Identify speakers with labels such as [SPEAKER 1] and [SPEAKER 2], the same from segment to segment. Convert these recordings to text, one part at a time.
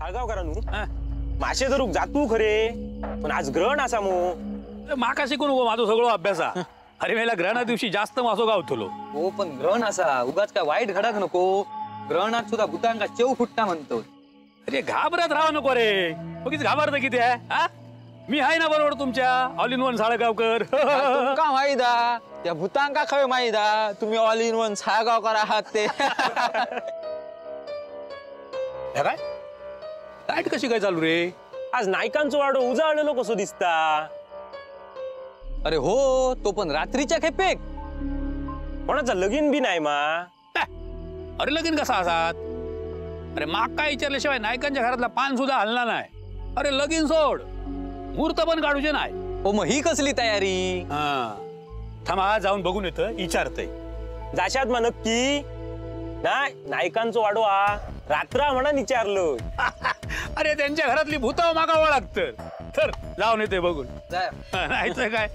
[SPEAKER 1] साळगावकरांनू माशे धरूक जातू खरे पण आज ग्रहण असा मो
[SPEAKER 2] माका शिकू नको माझं सगळं अभ्यासा अरे मला ग्रहणा दिवशी जास्त मासो गावतलो
[SPEAKER 3] हो पण ग्रहण असा उगाच काय वाईट घडक नको ग्रहणात सुद्धा भूतांका चेव फुटता म्हणतो
[SPEAKER 2] अरे घाबरत राहा नको रे बघीच घाबरत किती आहे हा मी आहे ना बरोबर तुमच्या ऑल इन वन साळगावकर
[SPEAKER 3] तुमका माहिदा त्या भूतांका खय माहिदा तुम्ही ऑल इन वन साळगावकर आहात ते
[SPEAKER 2] काय लाईट कशी काय चालू रे
[SPEAKER 1] आज नायकांचो वाडो उजाळलेलो कसो दिसता
[SPEAKER 3] अरे हो तो पण रात्रीच्या खेपेक
[SPEAKER 1] कोणाचा लगीन बी नाही मा
[SPEAKER 2] अरे लगीन कसा असात अरे माग काय विचारल्याशिवाय नायकांच्या घरातला पान सुद्धा हलला नाही अरे लगीन सोड मुहूर्त पण काढूचे नाही
[SPEAKER 3] हो मग ही कसली तयारी
[SPEAKER 2] हा थांबा जाऊन बघून येतं विचारतय
[SPEAKER 1] जाशात मा नक्की नाही नायकांचो वाडो हा रात्रा म्हणा विचारलं
[SPEAKER 2] अरे त्यांच्या घरातली भूताव मागावं लागतं तर जाऊन येते बघून नाही तर काय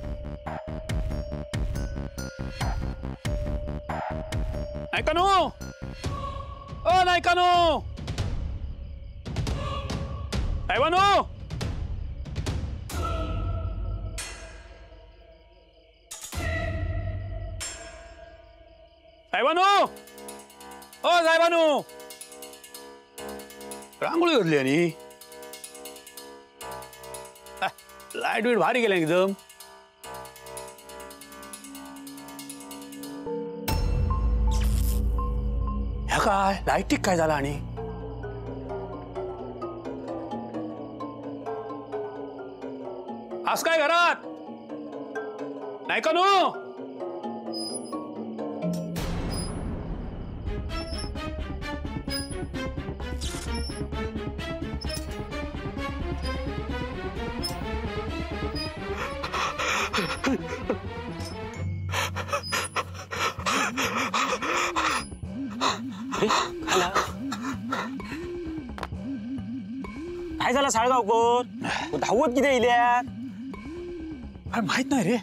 [SPEAKER 2] नायकानो ओ नायकानो साहेबानो साहेबानो ओ साहेबानो रांगोळी घातली आणि लाईट बीट भारी गेल्या एकदम ह्या काय लाईटिक काय झाला आणि आज काय घरात नाही का नो
[SPEAKER 1] काय झालं साळगावकर धावत किती इल्यात
[SPEAKER 2] अरे माहित नाही रे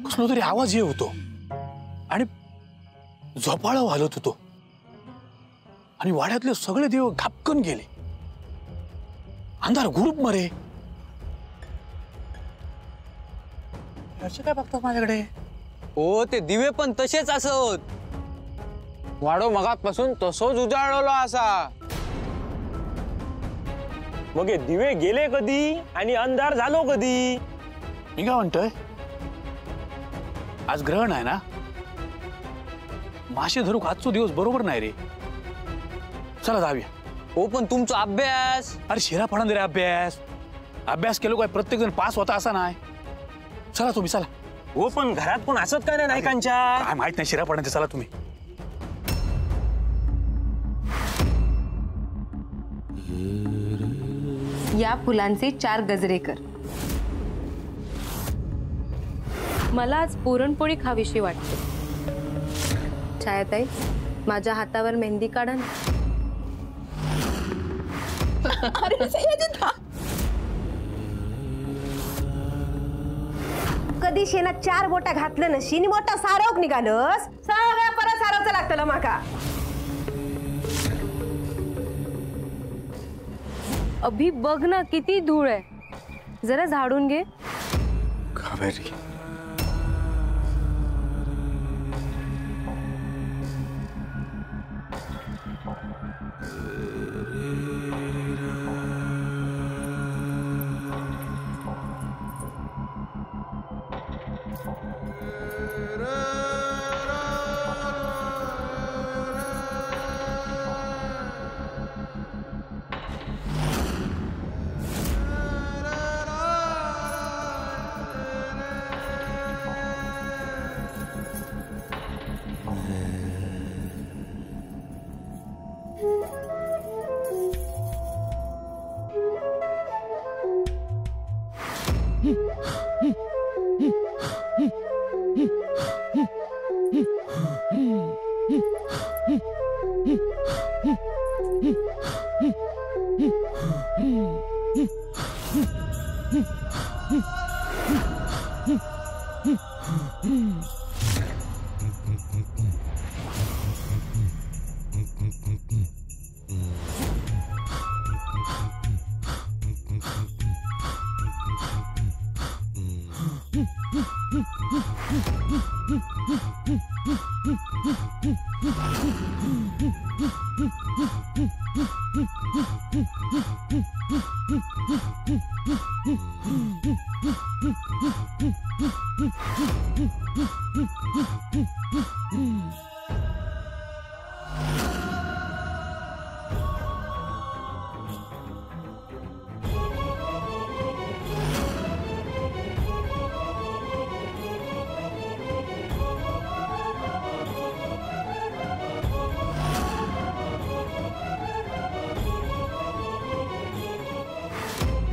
[SPEAKER 2] कसलो तरी आवाज येत होतो आणि झोपाळा घालत होतो आणि वाड्यातले सगळे देव घापकन गेले अंधार ग्रुप मरे काय बघतात माझ्याकडे
[SPEAKER 3] हो ते दिवे पण तसेच असत वाडो मगापासून तसोच उजाळलो असा
[SPEAKER 1] मग हे दिवे गेले कधी आणि अंधार झालो कधी
[SPEAKER 2] मी काय म्हणतोय आज ग्रहण आहे ना मासे धरूक आजचो दिवस बरोबर नाही रे चला जाऊया
[SPEAKER 3] हो पण तुमचा अभ्यास
[SPEAKER 2] अरे शिरा पडा रे अभ्यास अभ्यास केलो काय प्रत्येक जण पास होता असा नाही चला तुम्ही चला
[SPEAKER 1] हो पण घरात कोण असत काय नाही नायकांच्या
[SPEAKER 2] काय माहित नाही शिरा पडा चला तुम्ही
[SPEAKER 4] या फुलांचे 4 गजरे कर मला आज पुरणपोळी खावीशी वाटते छायाताई माझ्या हातावर मेहंदी काढा ना
[SPEAKER 5] कधी शेणात 4 बोटा घातलं नशीन मोठा सारवक निघालस सगळ्या परत सारवचं लागतं माका
[SPEAKER 4] अभि बघ ना किती धूळ आहे जरा झाडून घे
[SPEAKER 2] कावेरी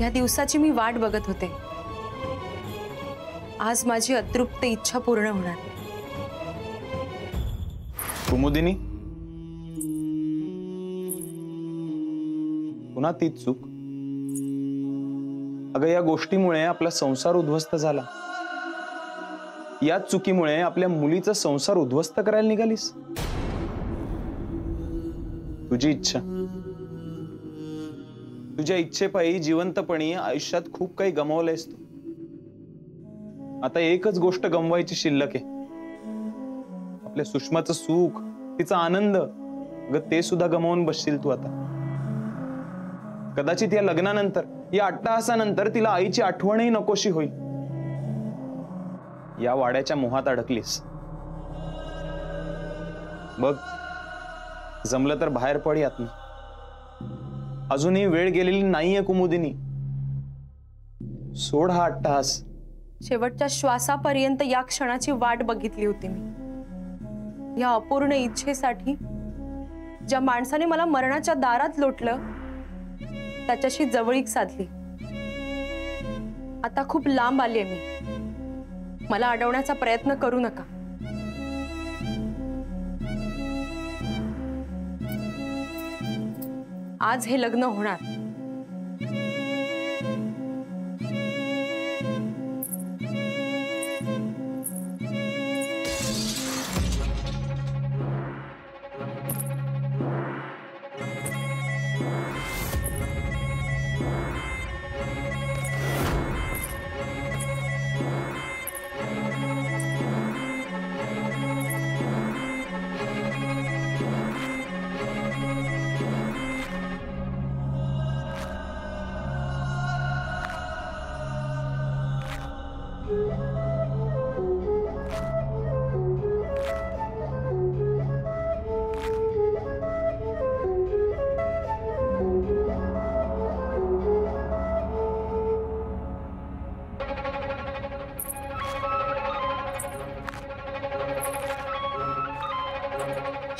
[SPEAKER 4] या दिवसाची मी वाट बघत होते. आज माझी अतृप्त इच्छा पूर्ण होणार.
[SPEAKER 6] कुमुदिनी, पुन्हा तीच चूक. अगं, या गोष्टीमुळे आपला संसार उद्ध्वस्त झाला. याच चुकीमुळे आपल्या मुलीचा संसार उद्ध्वस्त करायला निघालीस. तुझी इच्छा, तुझ्या इच्छेपायी जिवंतपणी आयुष्यात खूप काही गमावलंयस तू. आता एकच गोष्ट गमवायची शिल्लक आहे. आपल्या सुषमाचं सुख, तिचा आनंद. अगं, ते सुद्धा गमावून बसशील तू आता. कदाचित या लग्नानंतर, या अट्टहासानंतर तिला आईची आठवणही नकोशी होईल. या वाड्याच्या मोहात अडकलीस. बघ, जमलं तर बाहेर पड यातनं. अजूनही वेळ गेलेली नाहीये कुमुदिनी. सोड हा अट्टहास.
[SPEAKER 4] शेवटच्या श्वासापर्यंत या क्षणाची वाट बघितली होती मी. या अपूर्ण इच्छेसाठी ज्या माणसाने मला मरणाच्या दारात लोटलं, त्याच्याशी जवळीक साधली. आता खूप लांब आलीये मी. मला अडवण्याचा प्रयत्न करू नका. आज हे लग्न होणार.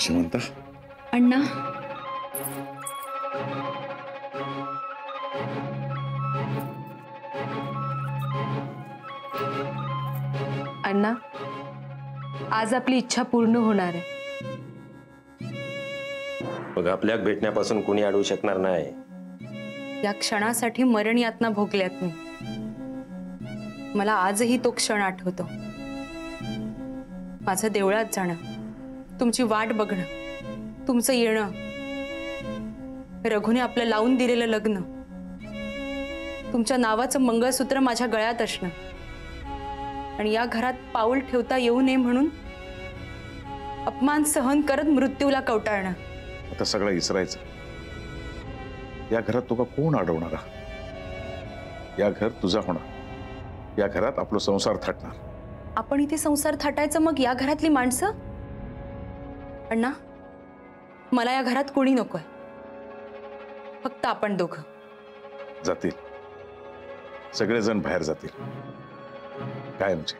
[SPEAKER 7] शेवंता,
[SPEAKER 4] अण्णा, अण्णा, आज आपली इच्छा पूर्ण होणार आहे.
[SPEAKER 1] बघ, आपल्या भेटण्यापासून कोणी अडवू शकणार नाही.
[SPEAKER 4] या क्षणासाठी मरण यातना भोगल्यात मी. मला आजही तो क्षण आठवतो. माझं देवळात जाणं, तुमची वाट बघणं, तुमचं येणं, रघुने आपलं लावून दिलेलं लग्न, तुमच्या नावाचं मंगळसूत्र माझ्या गळ्यात असणं आणि या घरात पाऊल ठेवता येऊ नये म्हणून अपमान सहन करत मृत्यूला कवटाळणं.
[SPEAKER 7] आता सगळं विसरायचं. या घरात तुका कोण अडवणार? या घर तुझा होणार. या घरात आपला संसार थाटणार.
[SPEAKER 4] आपण इथे संसार थाटायचं, मग या घरातली माणसं? अण्णा, मला या घरात कोणी नकोय. फक्त आपण दोघं.
[SPEAKER 7] जातील सगळेजण, बाहेर जातील कायमचे.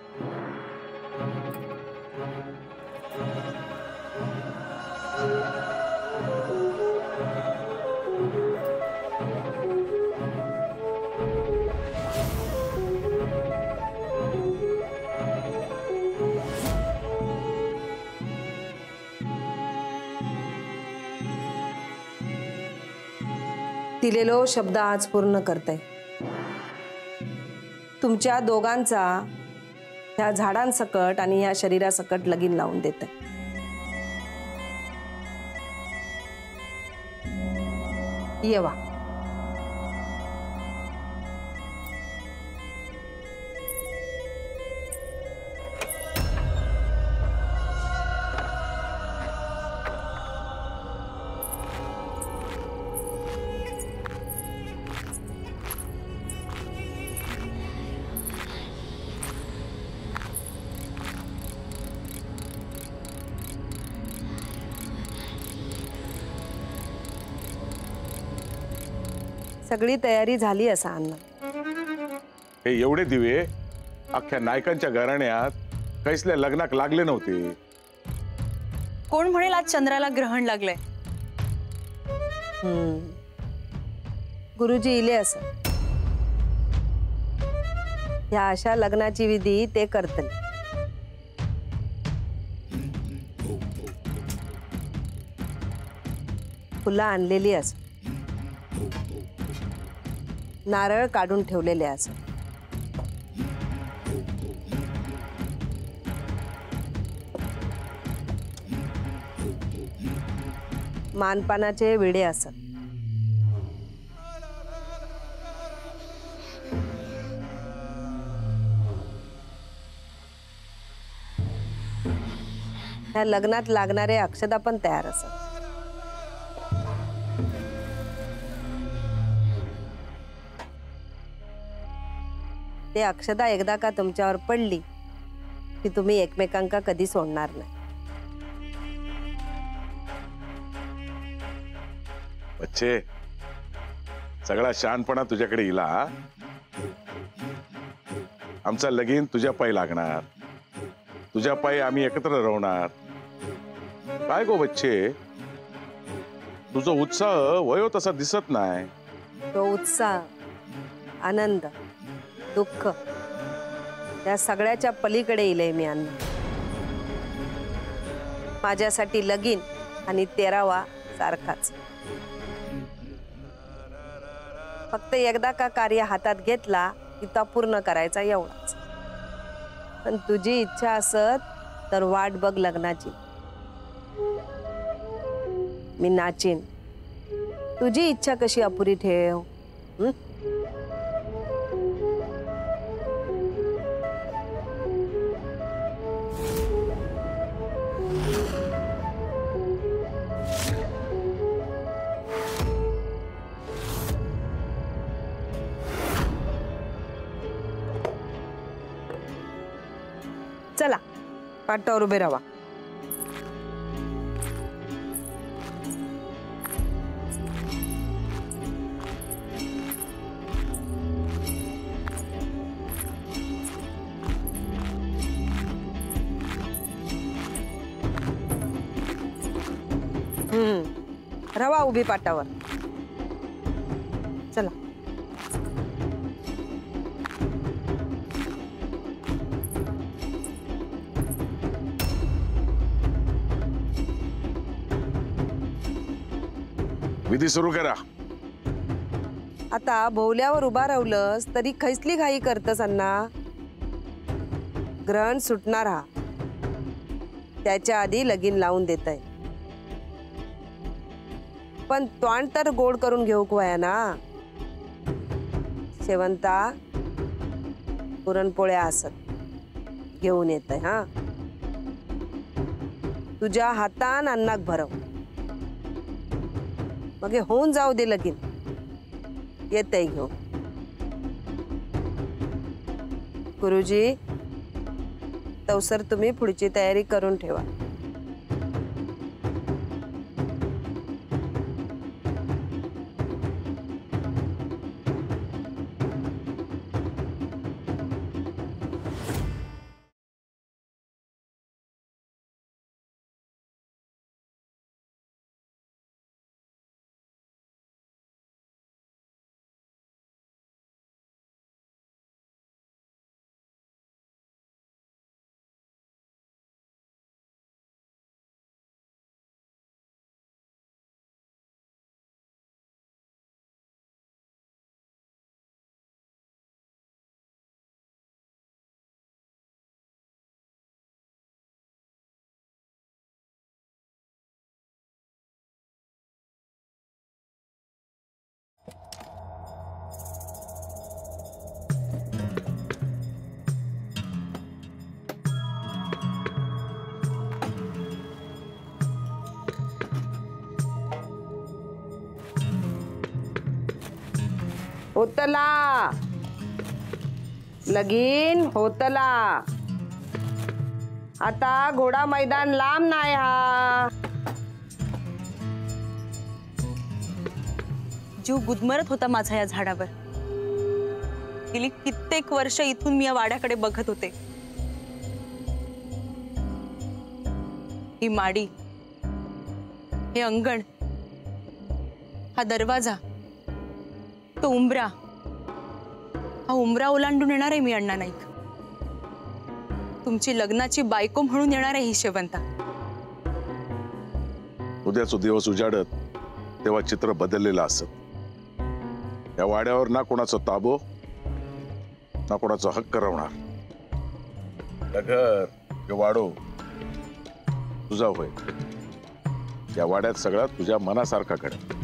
[SPEAKER 5] दिलेलो शब्द आज पूर्ण करते. तुमच्या दोघांचा ह्या झाडांसकट आणि ह्या शरीरासकट लगीन लावून देते. येवा. सगळी तयारी झाली असा अण्णा.
[SPEAKER 7] हे एवढे दिवे अख्ख्या नायकांच्या घराण्यात कैसल्या लग्नाक लागले नव्हते.
[SPEAKER 4] कोण म्हणेल आज चंद्राला ग्रहण लागलंय.
[SPEAKER 5] गुरुजी इले असं ह्या अशा लग्नाची विधी ते करतले. फुलं आणलेली असं, नारळ काढून ठेवलेले असं, मानपानाचे विडे असत. ह्या लग्नात लागणारे अक्षदा पण तयार असत. ते अक्षदा एकदा का तुमच्यावर पडली की तुम्ही एकमेकांका कधी सोडणार नाही.
[SPEAKER 7] बच्चे सगळा शहाणपणा तुझ्याकडे इला. आमचा लगीन तुझ्या पायी लागणार, तुझ्या पायी आम्ही एकत्र राहणार. काय गो बच्चे, तुझा उत्साह वयो तसा दिसत नाही.
[SPEAKER 5] तो उत्साह, आनंद, दुःख त्या सगळ्याच्या पलीकडे येईल मी अण्णा. माझ्यासाठी लगीन आणि 13वा सारखाच. फक्त एकदा का कार्य हातात घेतला की तो पूर्ण करायचा एवढाच. पण तुझी इच्छा असत तर वाट बघ लग्नाची. मी नाचीन. तुझी इच्छा कशी अपुरी ठेव. चला पाटावर उभे राहा. रवा उभी पाटावर. चला.
[SPEAKER 7] विधी सुरू करा.
[SPEAKER 5] आता भोवल्यावर उभा राहुलस तरी खैसली घाई करतस अण्णा. ग्रहण सुटणार हा, त्याच्या आधी लगीन लावून देतय. पण तोंड तर गोड करून घेऊ वया ना. शेवंता पुरणपोळ्या असत घेऊन येतय. हा तुझ्या हातान अन्नाक भरव. मग हे होऊन जाऊ दे लगीन. येतय घेऊन. गुरुजी तवसर तुम्ही पुढची तयारी करून ठेवा. होतला लगीन होतला. आता घोडा मैदान लांब नाही हा.
[SPEAKER 4] जीव गुदमरत होता माझा या झाडावर. गेली कित्येक वर्ष इथून मी या वाड्याकडे बघत होते. ही माडी, हे अंगण, हा दरवाजा, तो उंबरा, हा उंबरा ओलांडून येणार आहे मी अण्णा नाईक. तुमची लग्नाची बायको म्हणून येणार आहे ही शेवंता.
[SPEAKER 7] उद्याच दिवस उजाडत तेव्हा चित्र बदललेलं असत. या वाड्यावर ना कोणाचा ताबो ना कोणाचा हक्क राहणार. घर हे वाडो तुझा होय. या वाड्यात सगळा तुझ्या मनासारखा घडेल.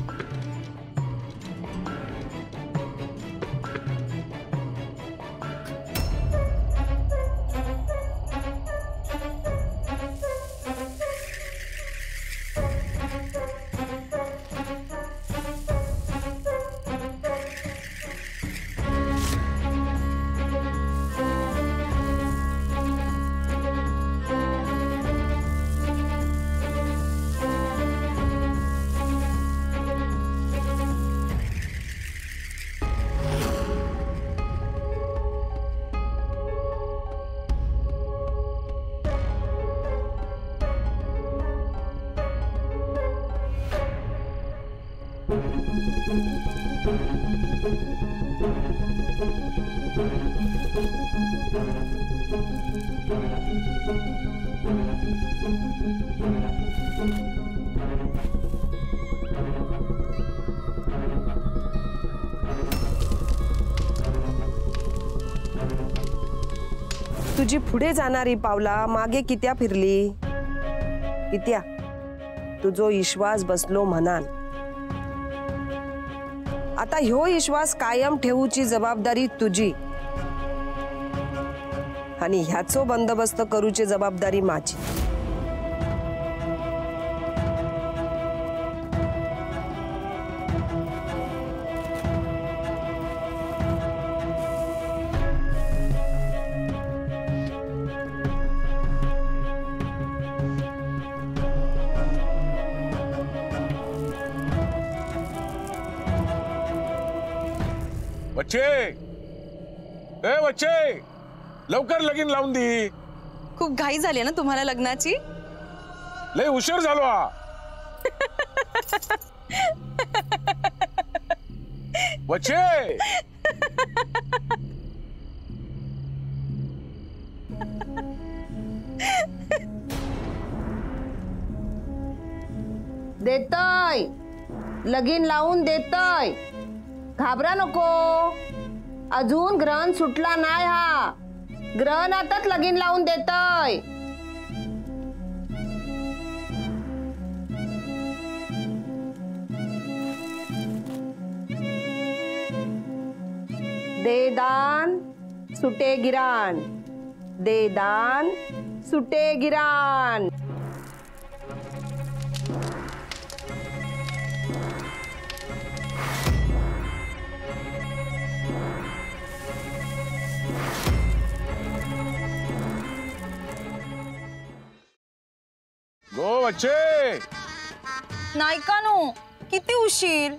[SPEAKER 5] तुझी पुढे जाणारी पावला मागे कित्या फिरली. कित्या तुझो विश्वास बसलो मनान. आता ह्यो विश्वास कायम ठेवूची जबाबदारी तुझी आणि ह्याचो बंदोबस्त करूची जबाबदारी माझी.
[SPEAKER 7] बच्चे, ए बच्चे, लवकर लगीन लावून दी.
[SPEAKER 4] खूप घाई झाली ना तुम्हाला लग्नाची.
[SPEAKER 7] लय उशीर झालो हा. बच्चे,
[SPEAKER 5] देतय लगीन लावून देतय. घाबरा नको. अजून ग्रहण सुटला नाही. हा ग्रहणातच लगीन लावून देतय. दे दान सुटे गिराण. दे दान सुटे गिराण.
[SPEAKER 7] गो बच्चे.
[SPEAKER 4] नायकानो किती उशीर.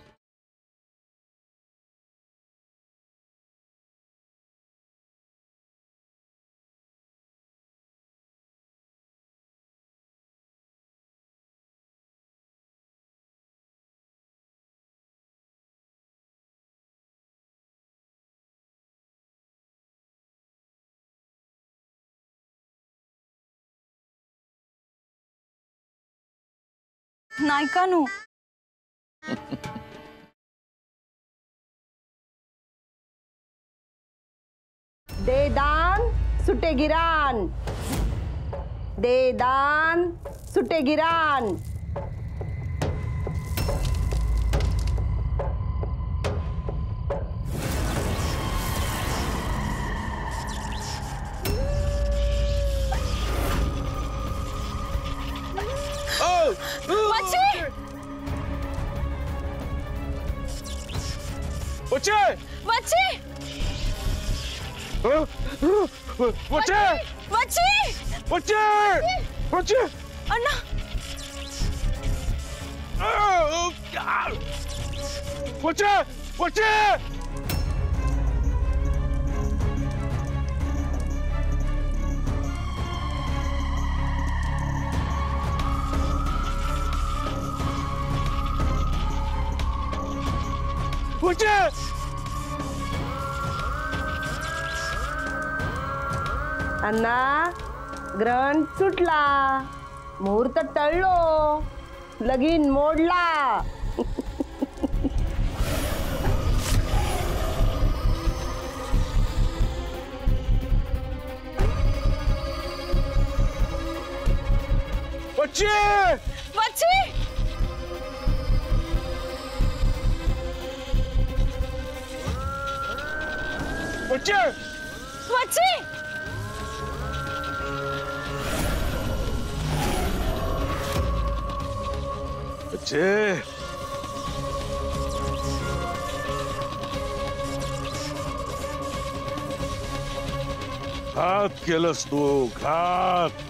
[SPEAKER 4] नायकानो
[SPEAKER 5] दे दान सुटे गिराण. दे दान सुटे गिराण.
[SPEAKER 4] बच्चे,
[SPEAKER 7] बच्चे,
[SPEAKER 4] बच्चे,
[SPEAKER 7] बच्चे,
[SPEAKER 4] बच्चे,
[SPEAKER 7] बच्चे, बच्चे.
[SPEAKER 4] अण्णा
[SPEAKER 7] बच्चे बच्चे बच्चे
[SPEAKER 5] अण्णा ग्रहण सुटला मुहूर्त टळलो लगीन मोडला
[SPEAKER 7] बच्चे बच्चे बच्चे घात केलंस तू घात